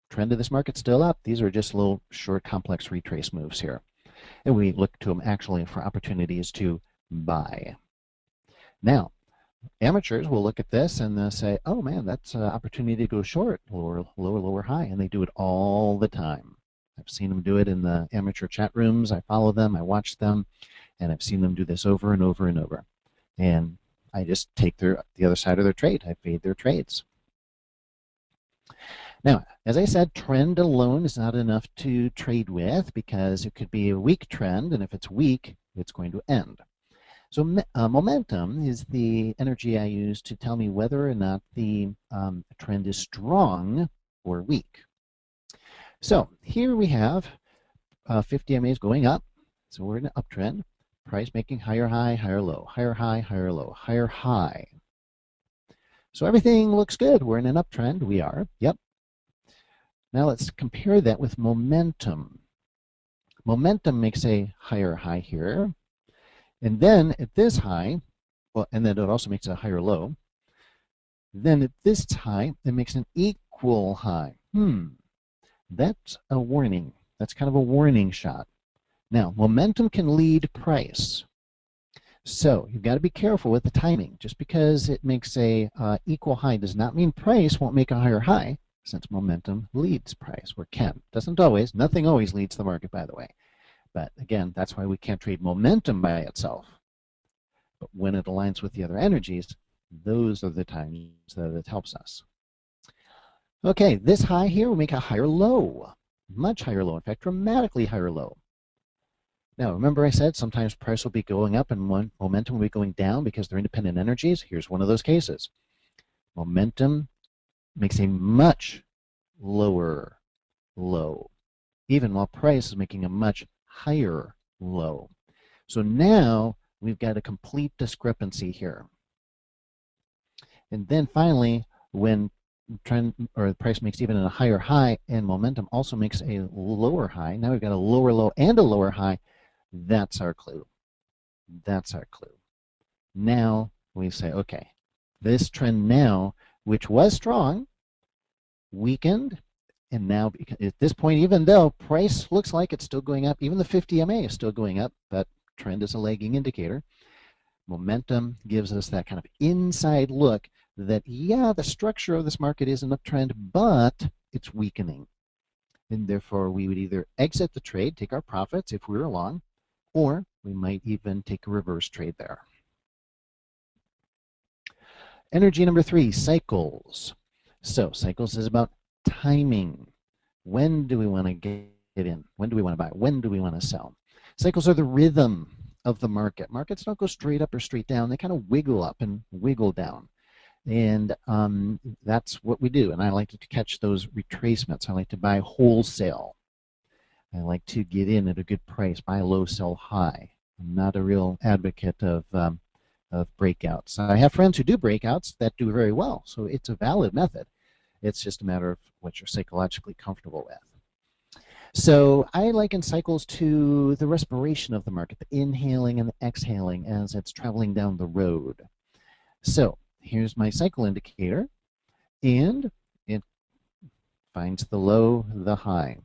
trend of this market's still up. These are just little short, complex retrace moves here. And we look to them actually for opportunities to buy. Now, amateurs will look at this and they'll say, oh man, that's an opportunity to go short, lower, high, and they do it all the time. I've seen them do it in the amateur chat rooms. I follow them, I watch them, and I've seen them do this over and over and over. And I just take the other side of their trade. I fade their trades. Now, as I said, trend alone is not enough to trade with because it could be a weak trend, and if it's weak, it's going to end. So momentum is the energy I use to tell me whether or not the trend is strong or weak. So here we have 50 MAs going up. So we're in an uptrend. Price making higher high, higher low, higher high, higher low, higher high. So everything looks good. We're in an uptrend. We are. Yep. Now let's compare that with momentum. Momentum makes a higher high here. And then at this high, well, and then it also makes a higher low. Then at this high, it makes an equal high. That's a warning. That's kind of a warning shot. Now, momentum can lead price. So you've got to be careful with the timing. Just because it makes a equal high does not mean price won't make a higher high, since momentum leads price, or can. Doesn't always. Nothing always leads the market, by the way. But again, that's why we can't trade momentum by itself. But when it aligns with the other energies, those are the times that it helps us. Okay, this high here will make a higher low, much higher low, in fact, dramatically higher low. Now, remember I said sometimes price will be going up and momentum will be going down because they're independent energies? Here's one of those cases. Momentum makes a much lower low, even while price is making a much higher low. So now we've got a complete discrepancy here. And then finally, when trend or the price makes even a higher high and momentum also makes a lower high, now we've got a lower low and a lower high. That's our clue. That's our clue. Now we say, okay, this trend now, which was strong, weakened, and now at this point, even though price looks like it's still going up, even the 50 MA is still going up, but trend is a lagging indicator. Momentum gives us that kind of inside look that, yeah, the structure of this market is an uptrend, but it's weakening. And therefore, we would either exit the trade, take our profits if we were long, or we might even take a reverse trade there. Energy number 3, cycles. So cycles is about timing. When do we want to get in? When do we want to buy? When do we want to sell? Cycles are the rhythm of the market. Markets don't go straight up or straight down. They kind of wiggle up and wiggle down. And that's what we do. And I like to catch those retracements. I like to buy wholesale. I like to get in at a good price, buy low, sell high. I'm not a real advocate of breakouts. I have friends who do breakouts that do very well, so it's a valid method. It's just a matter of what you're psychologically comfortable with. So I liken cycles to the respiration of the market, the inhaling and the exhaling as it's traveling down the road. So here's my cycle indicator, and it finds the low, the high.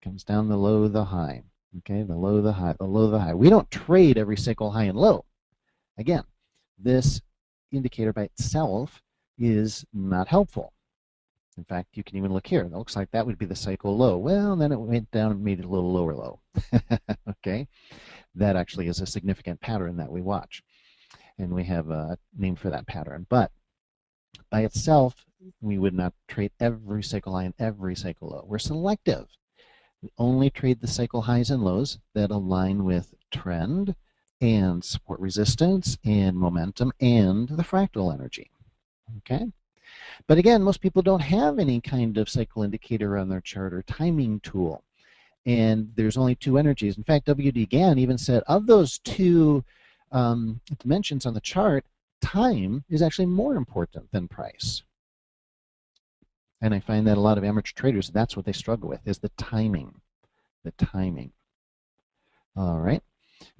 Comes down the low, the high. Okay, the low, the high, the low, the high. We don't trade every cycle high and low. Again, this indicator by itself is not helpful. In fact, you can even look here. It looks like that would be the cycle low. Well, then it went down and made it a little lower low. Okay, that actually is a significant pattern that we watch. And we have a name for that pattern. But by itself, we would not trade every cycle high and every cycle low. We're selective. We only trade the cycle highs and lows that align with trend and support resistance and momentum and the fractal energy. Okay? But again, most people don't have any kind of cycle indicator on their chart or timing tool. And there's only 2 energies. In fact, W.D. Gann even said of those 2 dimensions on the chart, time is actually more important than price. And I find that a lot of amateur traders, that's what they struggle with, is the timing. The timing. All right.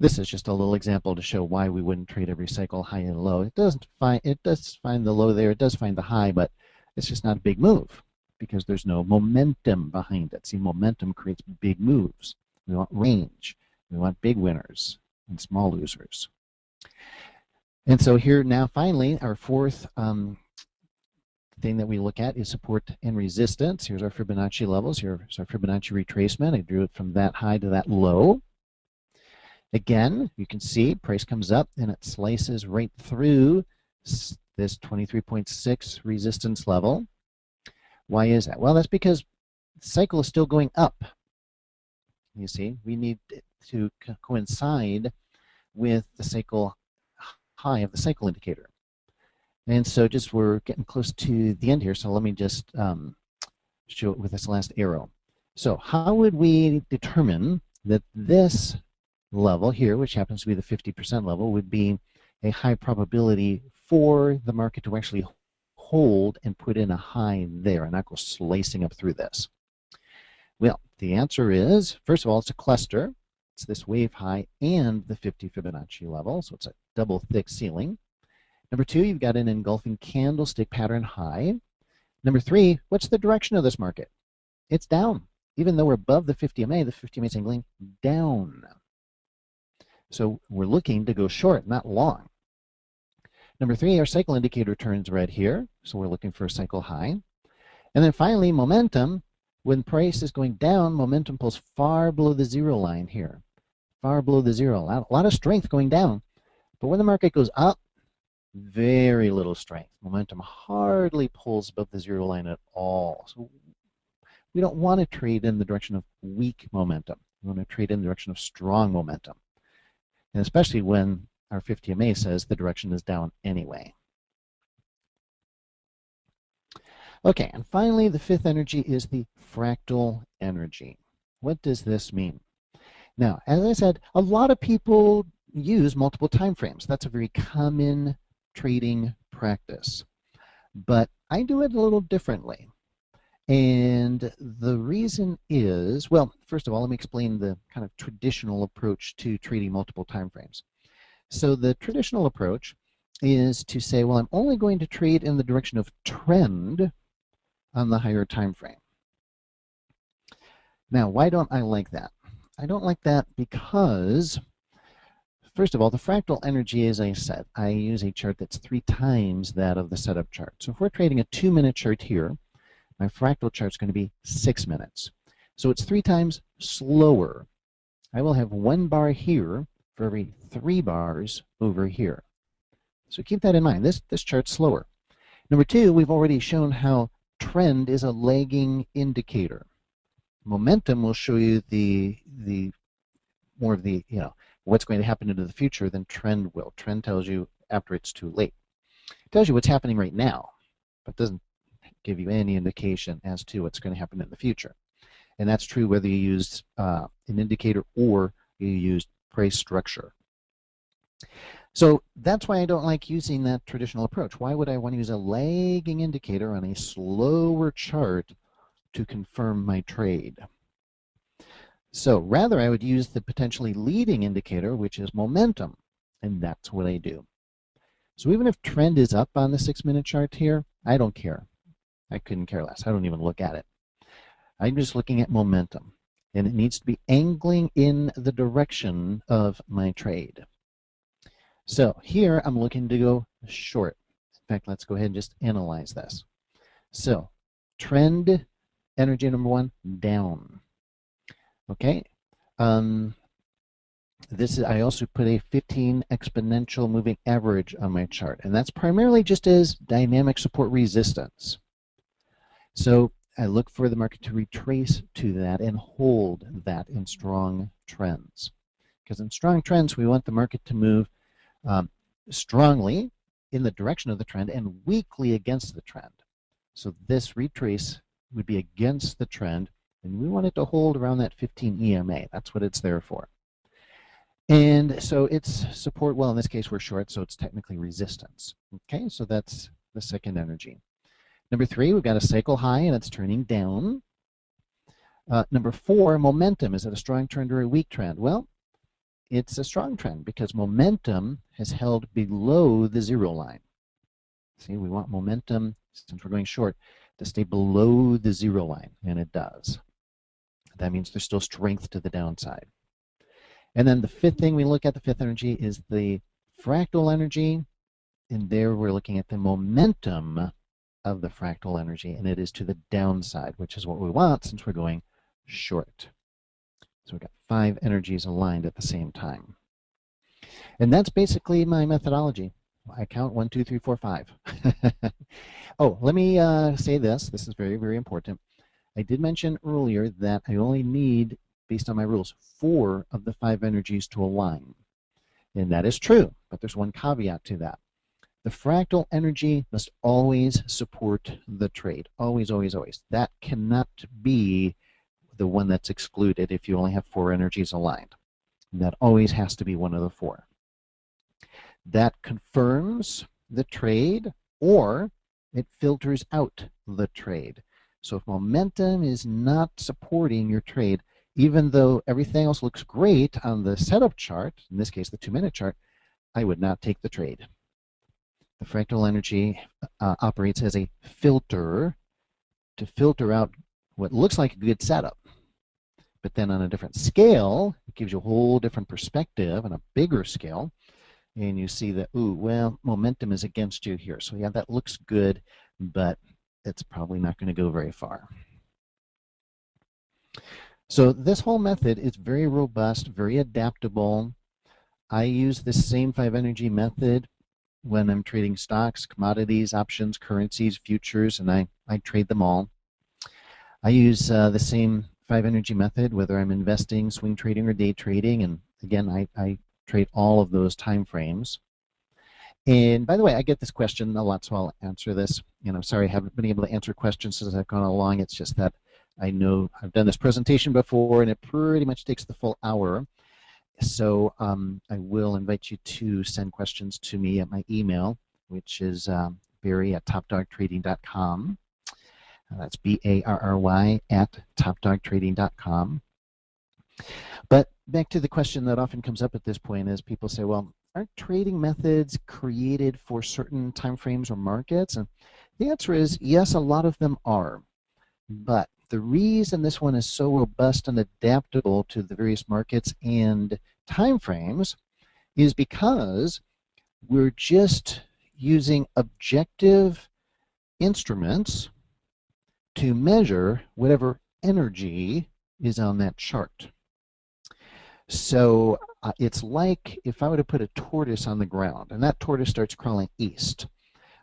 This is just a little example to show why we wouldn't trade every cycle high and low. It does find the low there. It does find the high, but it's just not a big move because there's no momentum behind it. See, momentum creates big moves. We want range. We want big winners and small losers. And so here now, finally, our fourth thing that we look at is support and resistance. Here's our Fibonacci levels. Here's our Fibonacci retracement. I drew it from that high to that low. Again, you can see price comes up and it slices right through this 23.6 resistance level. Why is that? Well, that's because the cycle is still going up. You see, we need it to coincide with the cycle high of the cycle indicator. And so just we're getting close to the end here, so let me just show it with this last arrow. So how would we determine that this level here, which happens to be the 50% level, would be a high probability for the market to actually hold and put in a high there and not go slicing up through this? Well, the answer is, first of all, it's a cluster. It's this wave high and the 50 Fibonacci level, so it's a double thick ceiling. Number two, you've got an engulfing candlestick pattern high. Number three, what's the direction of this market? It's down. Even though we're above the 50 MA, the 50 MA is angling down. So we're looking to go short, not long. Number three, our cycle indicator turns red here, so we're looking for a cycle high. And then finally, momentum. When price is going down, momentum pulls far below the zero line here. Far below the zero. A lot of strength going down. But when the market goes up, very little strength. Momentum hardly pulls above the zero line at all. So we don't want to trade in the direction of weak momentum. We want to trade in the direction of strong momentum. And especially when our 50 MA says the direction is down anyway. Okay, and finally, the fifth energy is the fractal energy. What does this mean? Now, as I said, a lot of people use multiple time frames. That's a very common trading practice. But I do it a little differently. And the reason is, well, first of all, let me explain the kind of traditional approach to trading multiple time frames. So the traditional approach is to say, well, I'm only going to trade in the direction of trend on the higher time frame. Now, why don't I like that? I don't like that because, first of all, the fractal energy, as I said, I use a chart that's 3 times that of the setup chart. So if we're trading a 2-minute chart here, my fractal chart is going to be 6 minutes. So it's 3 times slower. I will have 1 bar here for every 3 bars over here. So keep that in mind. This chart's slower. Number 2, we've already shown how trend is a lagging indicator. Momentum will show you the more of the, what's going to happen into the future than trend will. Trend tells you after it's too late. It tells you what's happening right now, but doesn't give you any indication as to what's going to happen in the future. And that's true whether you use an indicator or you use price structure. So that's why I don't like using that traditional approach. Why would I want to use a lagging indicator on a slower chart to confirm my trade? So rather, I would use the potentially leading indicator, which is momentum, and that's what I do. So even if trend is up on the 6-minute chart here, I don't care. I couldn't care less. I don't even look at it. I'm just looking at momentum, and it needs to be angling in the direction of my trade. So here I'm looking to go short. In fact, let's go ahead and just analyze this. So trend energy number 1, down. Okay. I also put a 15 exponential moving average on my chart, and that's primarily just as dynamic support resistance. So I look for the market to retrace to that and hold that in strong trends. Because in strong trends, we want the market to move strongly in the direction of the trend and weakly against the trend. So this retrace would be against the trend, and we want it to hold around that 15 EMA. That's what it's there for. And so it's support, well, in this case we're short, so it's technically resistance. Okay, so that's the second energy. Number 3, we've got a cycle high, and it's turning down. Number 4, momentum. Is it a strong trend or a weak trend? Well, it's a strong trend because momentum has held below the zero line. See, we want momentum, since we're going short, to stay below the zero line, and it does. That means there's still strength to the downside. And then the fifth thing we look at, the fifth energy, is the fractal energy, and there we're looking at the momentum of the fractal energy, and it is to the downside, which is what we want since we're going short. So we've got 5 energies aligned at the same time. And that's basically my methodology. I count 1, 2, 3, 4, 5. Oh, let me say this. This is very, very important. I did mention earlier that I only need, based on my rules, 4 of the 5 energies to align. And that is true, but there's one caveat to that. The fractal energy must always support the trade. Always, always, always. That cannot be the one that's excluded if you only have 4 energies aligned. That always has to be one of the 4. That confirms the trade, or it filters out the trade. So if momentum is not supporting your trade, even though everything else looks great on the setup chart, in this case the 2-minute chart, I would not take the trade. The fractal energy operates as a filter to filter out what looks like a good setup. But then on a different scale, it gives you a whole different perspective and a bigger scale. And you see that, ooh, well, momentum is against you here. So yeah, that looks good, but it's probably not going to go very far. So this whole method is very robust, very adaptable. I use this same 5 energy method when I'm trading stocks, commodities, options, currencies, futures, and I trade them all. I use the same 5 energy method whether I'm investing, swing trading, or day trading, and again, I trade all of those time frames. And by the way, I get this question a lot, so I'll answer this. And I'm sorry I haven't been able to answer questions as I've gone along. It's just that I know I've done this presentation before, and it pretty much takes the full hour. So I will invite you to send questions to me at my email, which is barry@topdogtrading.com. That's BARRY at topdogtrading.com. But back to the question that often comes up at this point is people say, well, aren't trading methods created for certain time frames or markets? And the answer is yes, a lot of them are. But the reason this one is so robust and adaptable to the various markets and time frames is because we're just using objective instruments to measure whatever energy is on that chart. So it's like if I were to put a tortoise on the ground and that tortoise starts crawling east.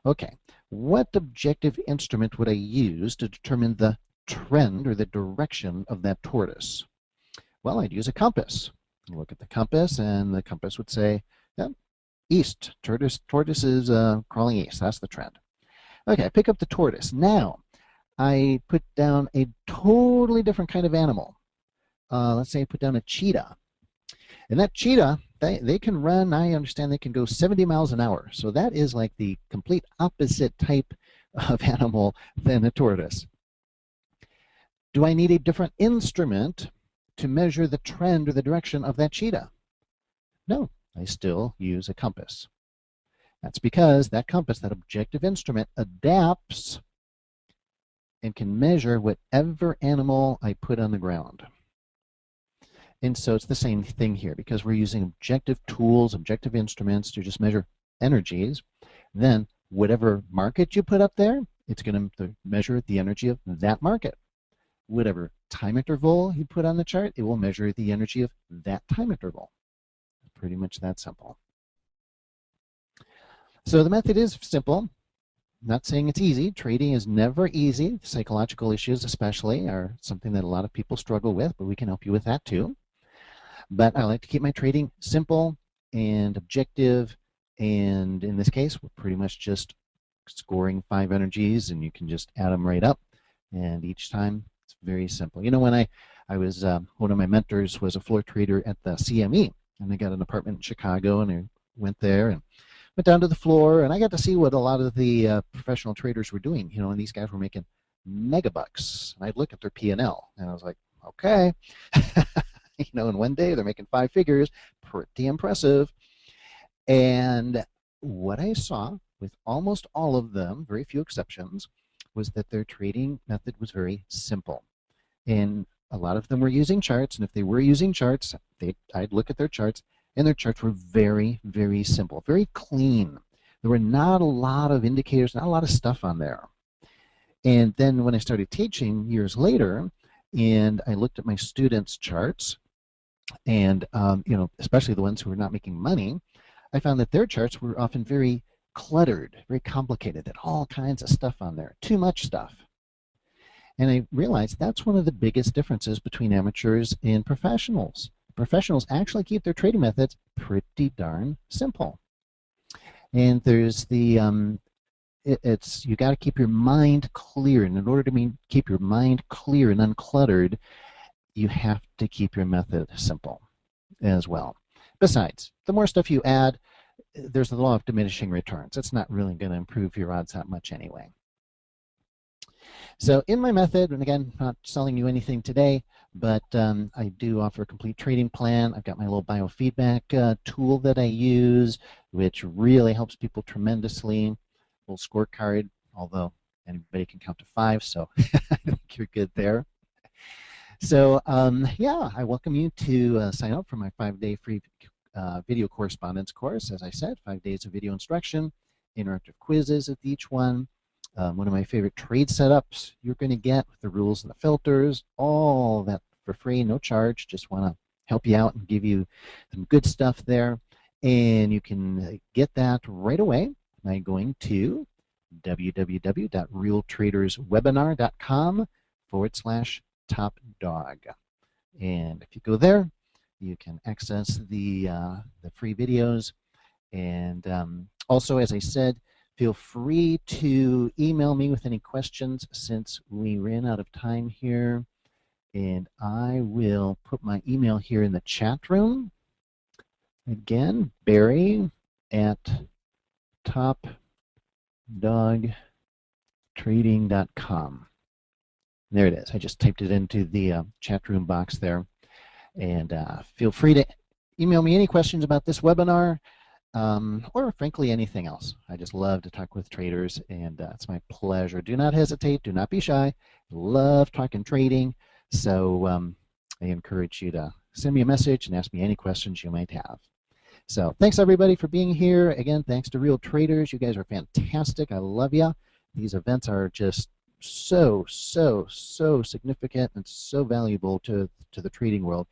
Okay, what objective instrument would I use to determine the trend or the direction of that tortoise? Well, I'd use a compass. Look at the compass, and the compass would say, yeah, east. Tortoise is crawling east. That's the trend. Okay, I pick up the tortoise. Now, I put down a totally different kind of animal. Let's say I put down a cheetah. And that cheetah, they can run, I understand they can go 70 miles an hour. So that is like the complete opposite type of animal than a tortoise. Do I need a different instrument to measure the trend or the direction of that cheetah? No, I still use a compass. That's because that compass, that objective instrument, adapts and can measure whatever animal I put on the ground. And so it's the same thing here, because we're using objective tools, objective instruments to just measure energies. Then whatever market you put up there, it's going to measure the energy of that market. Whatever time interval you put on the chart, it will measure the energy of that time interval. Pretty much that simple. So the method is simple. Not saying it's easy. Trading is never easy. Psychological issues especially are something that a lot of people struggle with, but we can help you with that too. But I like to keep my trading simple and objective, and in this case, we're pretty much just scoring 5 energies, and you can just add them right up, and each time it's very simple. You know, when I was, one of my mentors was a floor trader at the CME, and I got an apartment in Chicago, and I went there and went down to the floor, and I got to see what a lot of the professional traders were doing, you know, and these guys were making mega bucks. And I'd look at their P&L, and I was like, okay. You know, in one day they're making 5 figures, pretty impressive. And what I saw with almost all of them, very few exceptions, was that their trading method was very simple. And a lot of them were using charts, and if they were using charts, I'd look at their charts, and their charts were very, very simple, very clean. There were not a lot of indicators, not a lot of stuff on there. And then when I started teaching years later, and I looked at my students' charts, and especially the ones who were not making money, I found that their charts were often very cluttered, very complicated, and all kinds of stuff on there, too much stuff. And I realized that's one of the biggest differences between amateurs and professionals. Professionals actually keep their trading methods pretty darn simple. And there's the you got to keep your mind clear, and in order to keep your mind clear and uncluttered, you have to keep your method simple as well. Besides, the more stuff you add, there's the law of diminishing returns. It's not really going to improve your odds that much anyway. So in my method, and again, not selling you anything today, but I do offer a complete trading plan. I've got my little biofeedback tool that I use, which really helps people tremendously. A little scorecard, although anybody can count to 5, so I think you're good there. So yeah, I welcome you to sign up for my 5-day free video correspondence course. As I said, 5 days of video instruction, interactive quizzes with each one. One of my favorite trade setups you're going to get with the rules and the filters, all that for free, no charge. Just want to help you out and give you some good stuff there. And you can get that right away by going to www.realtraderswebinar.com/top-dog. And if you go there, you can access the free videos. And also, as I said, feel free to email me with any questions since we ran out of time here. And I will put my email here in the chat room. Again, Barry at topdogtrading.com. There it is. I just typed it into the chat room box there. And feel free to email me any questions about this webinar. Or frankly anything else. I just love to talk with traders, and it's my pleasure. Do not hesitate, do not be shy. Love talking trading, so I encourage you to send me a message and ask me any questions you might have. So thanks everybody for being here. Again, thanks to Real Traders. You guys are fantastic. I love you. These events are just so significant and so valuable to the trading world.